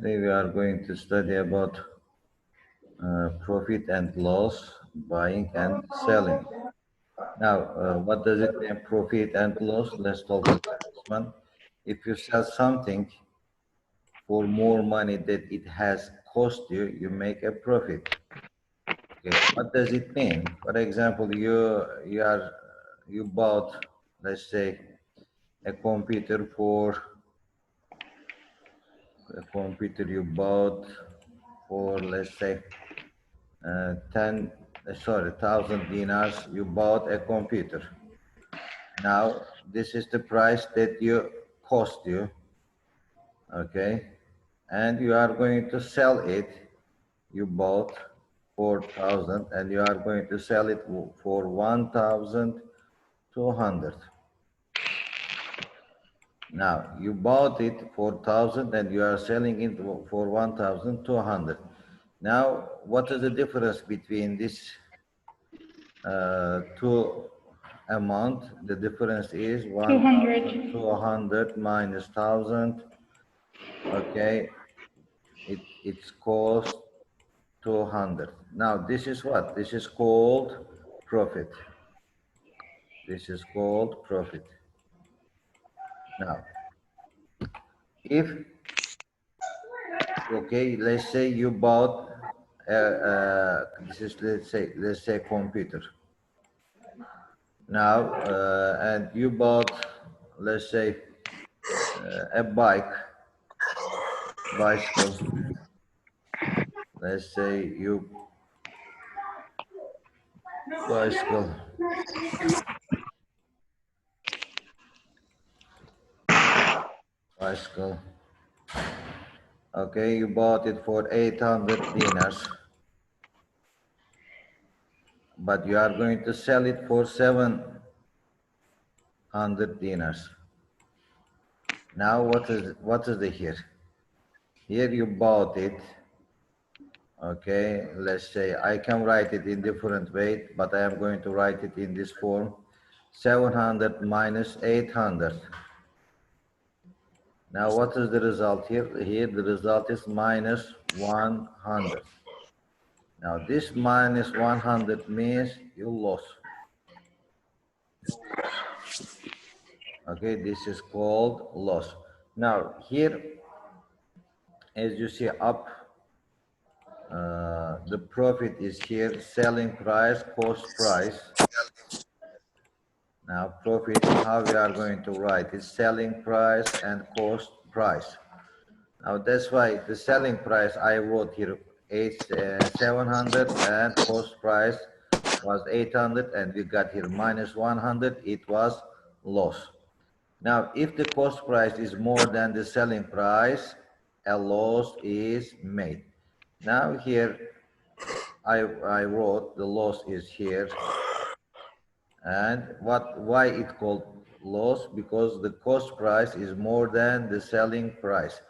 Today we are going to study about profit and loss, buying and selling. Now, what does it mean, profit and loss? Let's talk about this one. If you sell something for more money that it has cost you, you make a profit. Okay, what does it mean? For example, you bought, let's say, a computer you bought for, let's say, 1,000 dinars, you bought a computer. Now, this is the price that you cost you, okay? And you are going to sell it, you bought 4,000 and you are going to sell it for 1,200. Now, you bought it for 1,000 and you are selling it for 1,200. Now, what is the difference between this two amount? The difference is 1,200 minus 1,000. Okay, it's cost 200. Now, this is what? This is called profit. This is called profit. Now, if, okay, let's say you bought, this is, let's say computer. Now, and you bought, let's say, a bicycle. Let's say you bicycle. Okay, you bought it for 800 dinars, but you are going to sell it for 700 dinars. Now, what is the here? Here you bought it. Okay, let's say I can write it in different way, but I am going to write it in this form: 700 minus 800. Now, what is the result here? Here, the result is minus 100. Now, this minus 100 means you lost. Okay, this is called loss. Now, here, as you see up, the profit is here, selling price, cost price. Now, profit, how we are going to write it? Selling price and cost price. Now, that's why the selling price I wrote here 700 and cost price was 800, and we got here minus 100, it was loss. Now, if the cost price is more than the selling price, a loss is made. Now here, I wrote the loss is here. And why it called loss? Because the cost price is more than the selling price.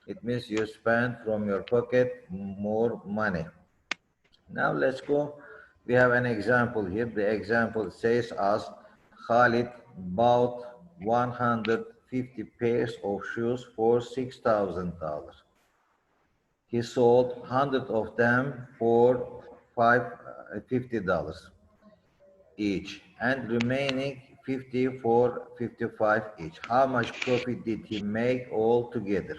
It means you spend from your pocket more money. Now let's go. We have an example here. The example says us, Khalid bought 150 pairs of shoes for $6,000. He sold 100 of them for $50 each, and remaining 50 for 55 each. How much profit did he make all together?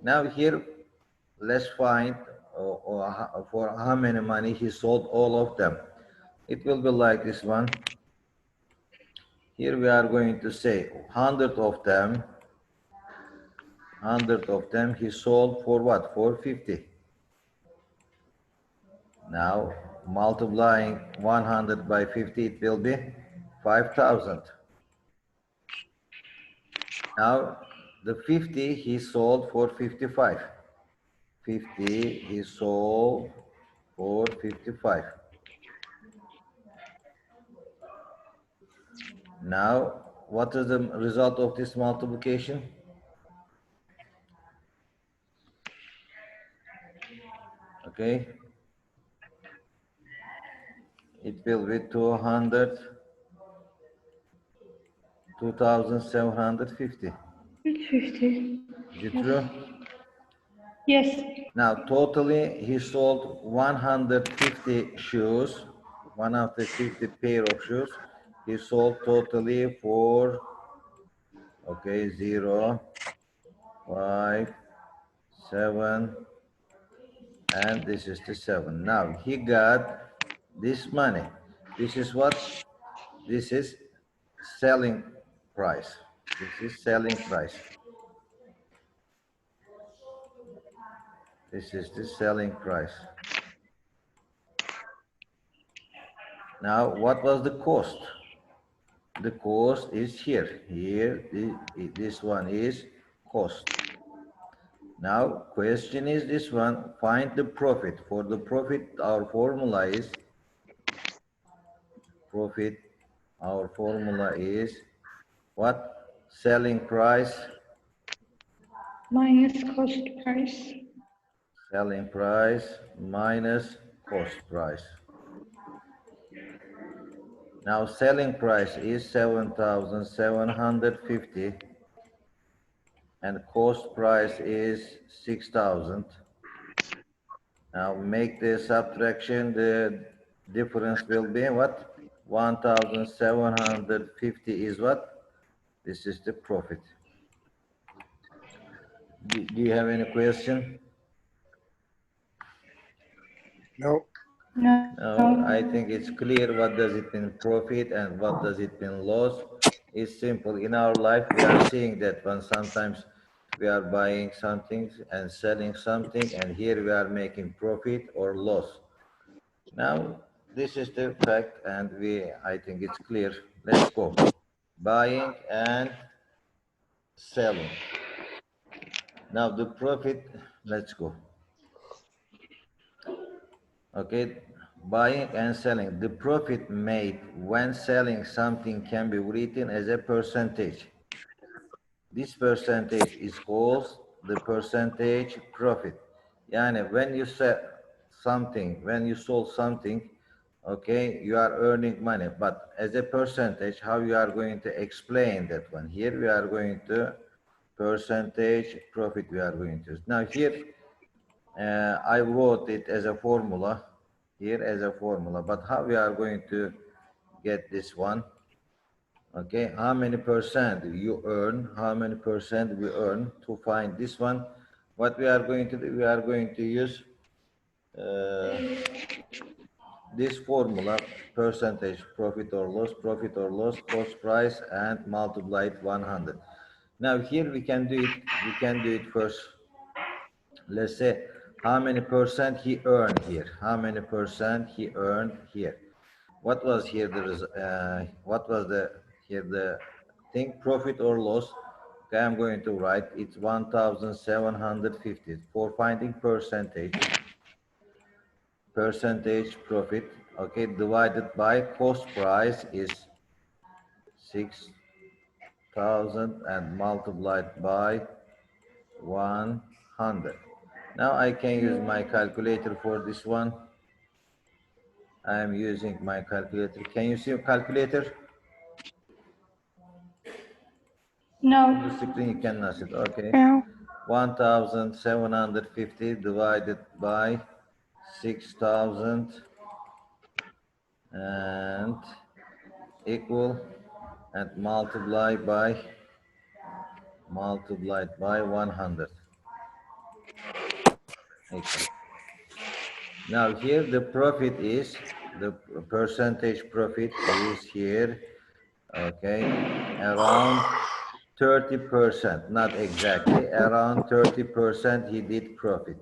Now here, let's find for how many money he sold all of them. It will be like this one. Here we are going to say 100 of them he sold for what? For 50. Now multiplying 100 by 50, it will be 5,000. Now the 50 he sold for 55. 50 he sold for 55. Now, what is the result of this multiplication? Okay. It will be 2,750. 50. Is it true? Yes. Now, totally, he sold 150 shoes, 150 pair of shoes. He sold totally for, okay, 0, 5, 7, and this is the 7. Now, he got this money. This is what? This is selling price. This is selling price. This is the selling price. Now, what was the cost? The cost is here. Here, this one is cost. Now, question is this one, find the profit. For the profit, our formula is profit. Our formula is what? Selling price. Minus cost price. Selling price minus cost price. Now, selling price is 7,750 and cost price is 6,000. Now make the subtraction, the difference will be what? 1,750 is what? This is the profit. Do you have any question? No. No, I think it's clear what does it mean profit and what does it mean loss. It's simple. In our life, we are seeing that when sometimes we are buying something and selling something, and here we are making profit or loss. Now, this is the fact, and I think it's clear. Let's go. Buying and selling. Now, the profit, let's go. Okay, buying and selling. The profit made when selling something can be written as a percentage. This percentage is called the percentage profit. Yani when you sell something, when you sold something, okay, you are earning money. But as a percentage, how you are going to explain that one? Here we are going to percentage profit we are going to. Now here, I wrote it as a formula, here as a formula, but how we are going to get this one? Okay, how many percent you earn, how many percent we earn. To find this one, what we are going to do, we are going to use this formula, percentage profit or loss, cost price, and multiply it 100. Now here we can do it first. Let's say how many percent he earned here, how many percent he earned here. What was here what was the here the thing, profit or loss? Okay, I'm going to write it's 1,750 for finding percentage profit. Okay, divided by cost price is 6,000 and multiplied by 100. Now I can use my calculator for this one. I am using my calculator. Can you see a calculator? No. On the screen you cannot see it. Okay. No. 1,750 divided by 6,000 and equal and multiplied by 100. Okay. Now here the profit is, the percentage profit is here, okay, around 30%, not exactly, around 30% he did profit.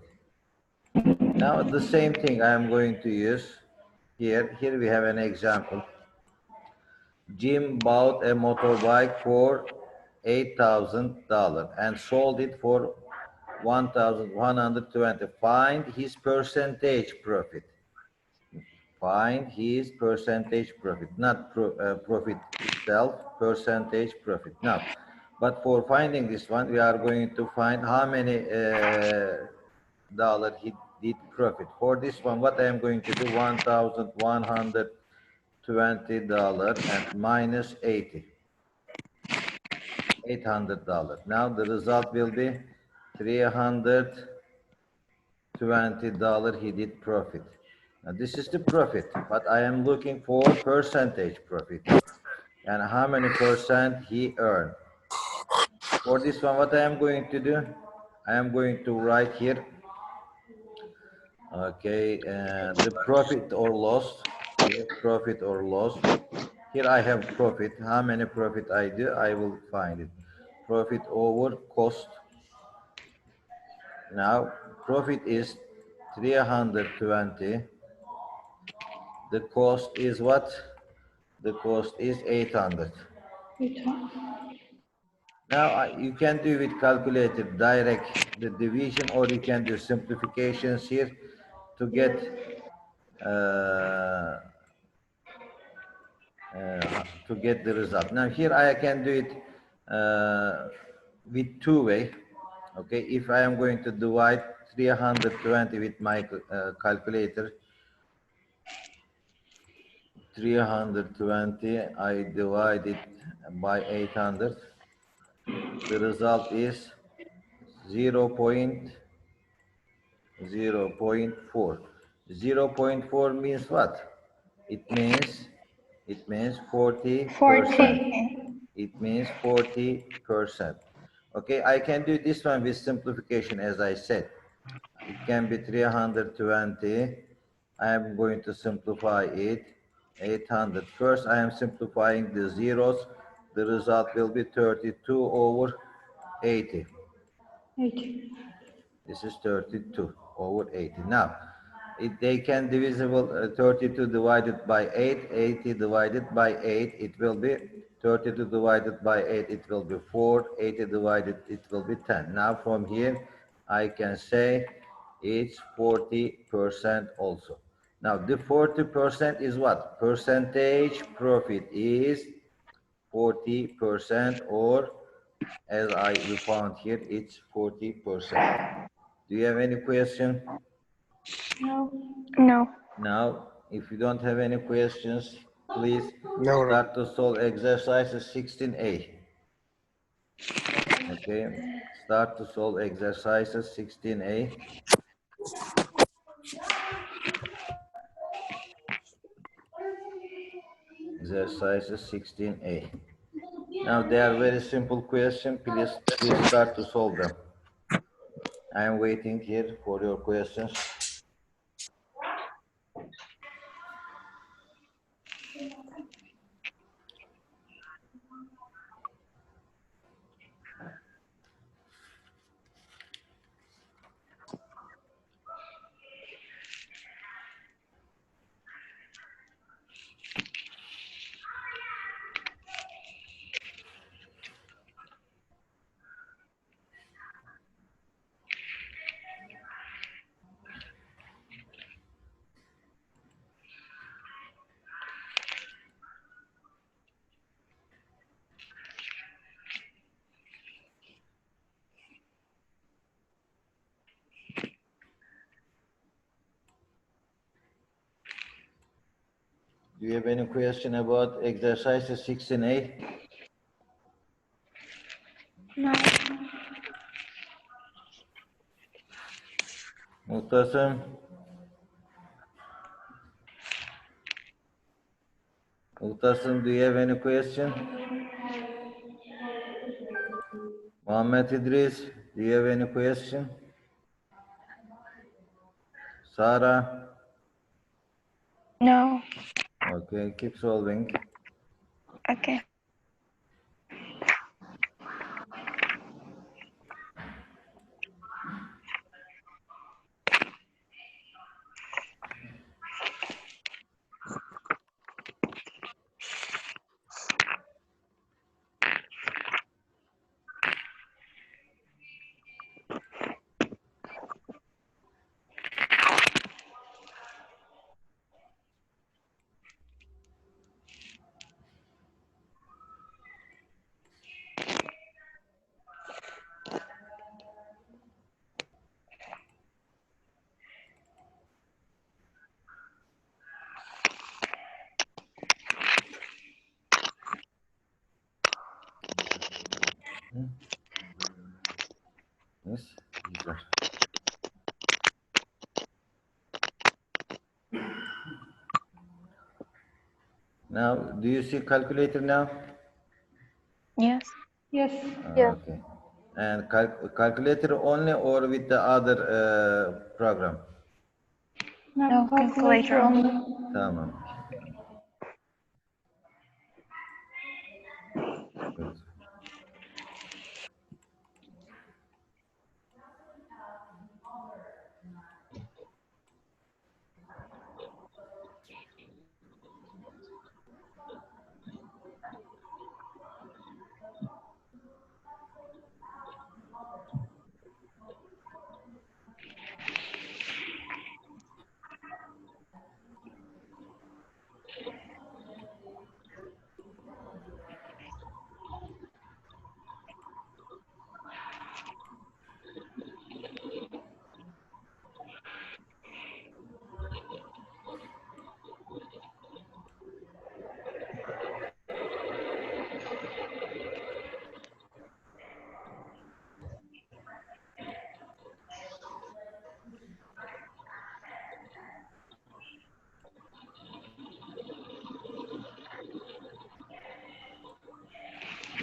Now the same thing I am going to use here. Here we have an example. Jim bought a motorbike for $8,000 and sold it for 1,120. Find his percentage profit. Find his percentage profit, not profit itself, percentage profit. Now, but for finding this one, we are going to find how many dollar he did profit. For this one, what I am going to do, $1,120 and minus 80. $800. Now the result will be 300 $20 he did profit. Now this is the profit, but I am looking for percentage profit. And how many percent he earned. For this one, what I am going to do, I am going to write here, okay, the profit or loss, here, profit or loss. Here I have profit. How many profit I do, I will find it. Profit over cost. Now, profit is 320. The cost is what? The cost is 800. Now, you can do with calculator direct the division, or you can do simplifications here to get uh, the result. Now here I can do it with two way. Okay, if I am going to divide 320 with my calculator, 320 I divide it by 800. The result is 0.04. 0.4 means what? It means 40%. 40. It means 40%. Okay, I can do this one with simplification, as I said. It can be 320. I am going to simplify it. 800. First, I am simplifying the zeros. The result will be 32 over 80. 80. This is 32 over 80. Now, they can divisible 32 divided by 8, 80 divided by 8, it will be 32 divided by 8, it will be 4, 80 divided, it will be 10. Now from here, I can say it's 40% also. Now the 40% is what? Percentage profit is 40%, or as we found here, it's 40%. Do you have any question? No. No. Now, if you don't have any questions, please No, no. start to solve exercise 16A. Okay, start to solve exercises 16A. Exercises 16A. Now, they are very simple questions. Please start to solve them. I am waiting here for your questions. Do you have any question about exercises 16A? No. Muhtasem? Muhtasem, do you have any question? Mohammed Idris, do you have any question? Sarah? No. Okay, keep solving. Okay. Yes, güzel. Now, do you see calculator now? Yes. Yes. Okay. And calculator only or with the other program? No, No, calculator calculator. only. Tamam. Good.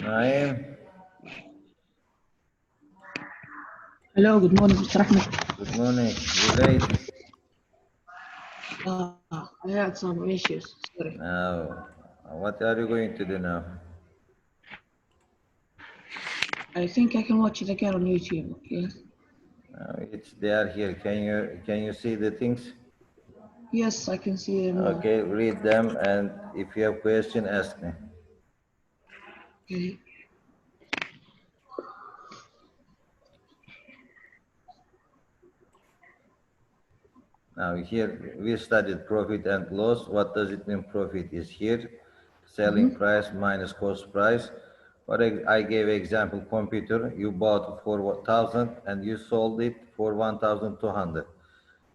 Naim, Hello, good morning, Mr. Ahmed. good morning. You late? I had some issues. Sorry. Now, what are you going to do now? I think I can watch it again on YouTube. Okay. It's they are here. Can you see the things? Yes, I can see them now. Okay, read them, and if you have question, ask me. Okay. Now here we studied profit and loss. What does it mean? Profit is here, selling price minus cost price. I gave example computer. You bought for 1,000 and you sold it for 1,200.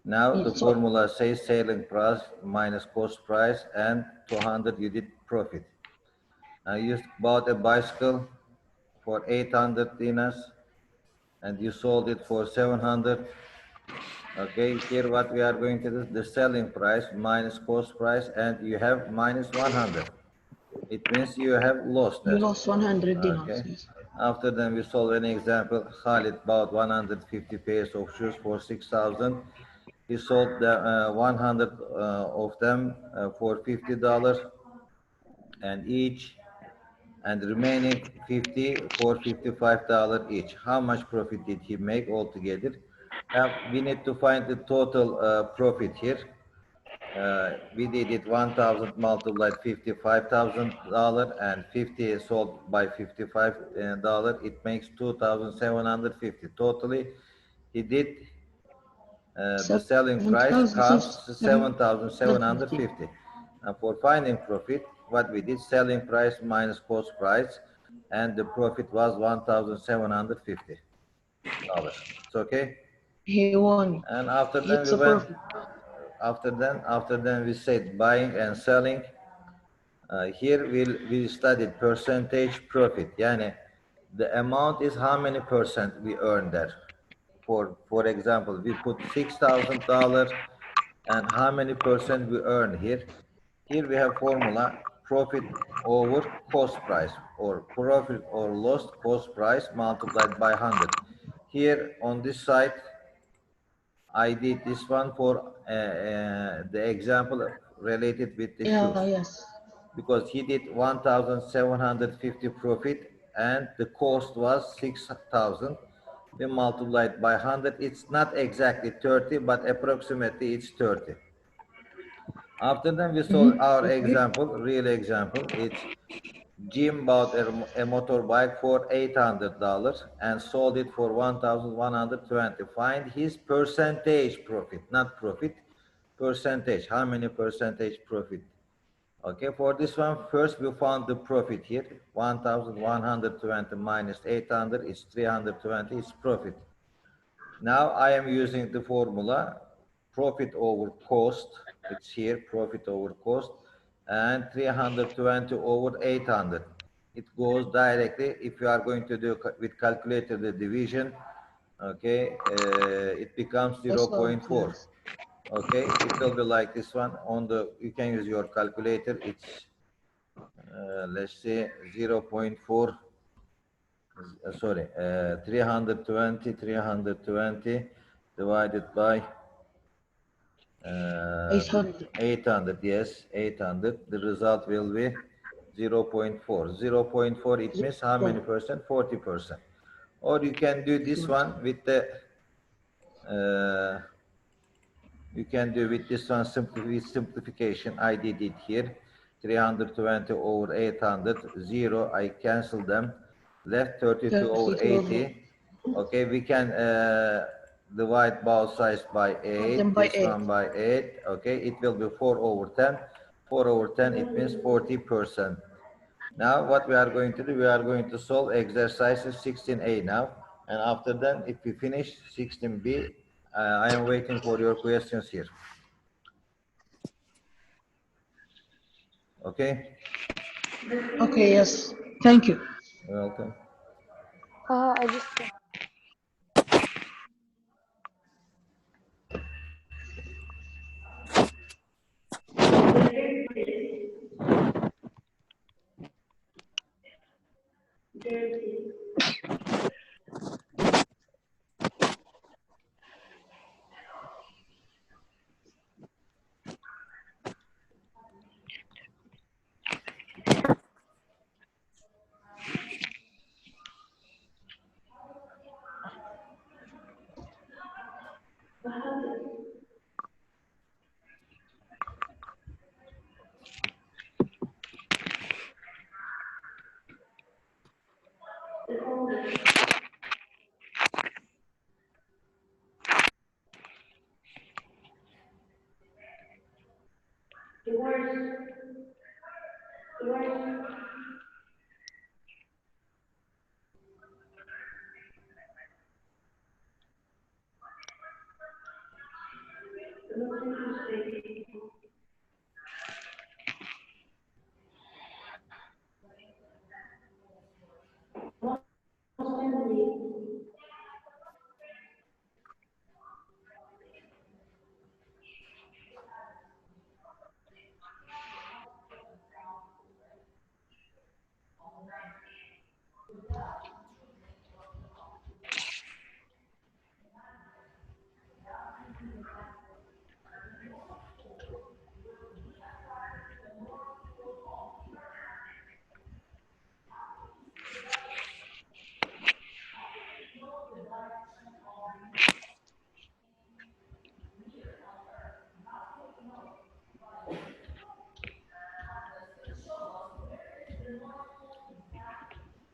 Now the Yes, so, formula says selling price minus cost price and 200 you did profit. Now you bought a bicycle for 800 dinars and you sold it for 700. Okay, here what we are going to do, the selling price minus cost price, and you have minus 100. It means you have lost you that. lost 100 dinars. Okay. Yes. After then we solve an example. Khalid bought 150 pairs of shoes for 6,000. He sold the 100 of them for $50 and each, and remaining 50 for $55 each. How much profit did he make altogether? We need to find the total profit here. We did it 1,000 multiplied $55,000 and 50 sold by $55. It makes 2,750. Totally, he did the selling price costs 7,750. 7,750. And for finding profit, what we did, selling price minus cost price, and the profit was $1,750. It's okay. He won. And after then It's we a went. profit. After then we said buying and selling. Here we studied percentage profit. Yani the amount is how many percent we earn there. For example, we put $6,000 and how many percent we earn here. Here we have formula profit over cost price, or profit or lost cost price multiplied by 100. Here on this side, I did this one for the example related with the Yeah, shoes, yes. because he did 1,750 profit and the cost was 6,000. We multiplied by 100. It's not exactly 30, but approximately it's 30. After that, we saw our Okay. example, real example. It's Jim bought a motorbike for $800 and sold it for 1,120. Find his percentage profit, not profit, percentage. How many percentage profit? Okay, for this one, first we found the profit here. 1,120 minus 800 is 320, is profit. Now I am using the formula profit over cost. It's here, profit over cost, and 320 over 800. It goes directly. If you are going to do with calculator the division, okay, it becomes That's all. 0.4. Yes. Okay, it will be like this one. On the, you can use your calculator. It's let's say 0.4, sorry, 320 divided by 800. 800, yes, 800. The result will be 0.4. 0.4, it means how many percent? 40%. Or you can do this one with the, you can do with this one with simplification. I did it here. 320 over 800, 0, I cancel them. Left 32 over 80. Okay, we can divide both sides by 8, them by this one by 8. Okay, it will be 4 over 10. 4 over 10, it means 40%. Now what we are going to do, we are going to solve exercises 16A now. And after that, if we finish 16B, I am waiting for your questions here. Okay? Okay, yes. Thank you. You're welcome. I just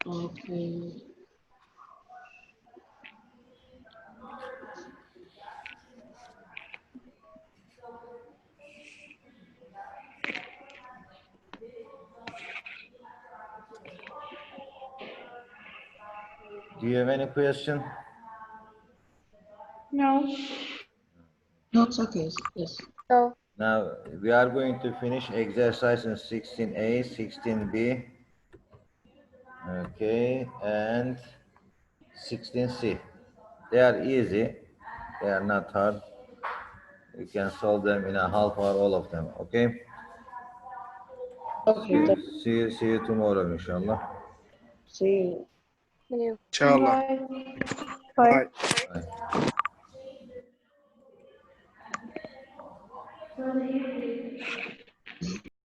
Okay. Do you have any question? No. No, it's okay. Yes. no. Now, we are going to finish exercise in 16A, 16B, okay, and 16C. They are easy. They are not hard. You can solve them in a half hour, all of them, okay? Okay, thank See you tomorrow, inshallah. See you. You. Inshallah. Bye. Bye. Bye.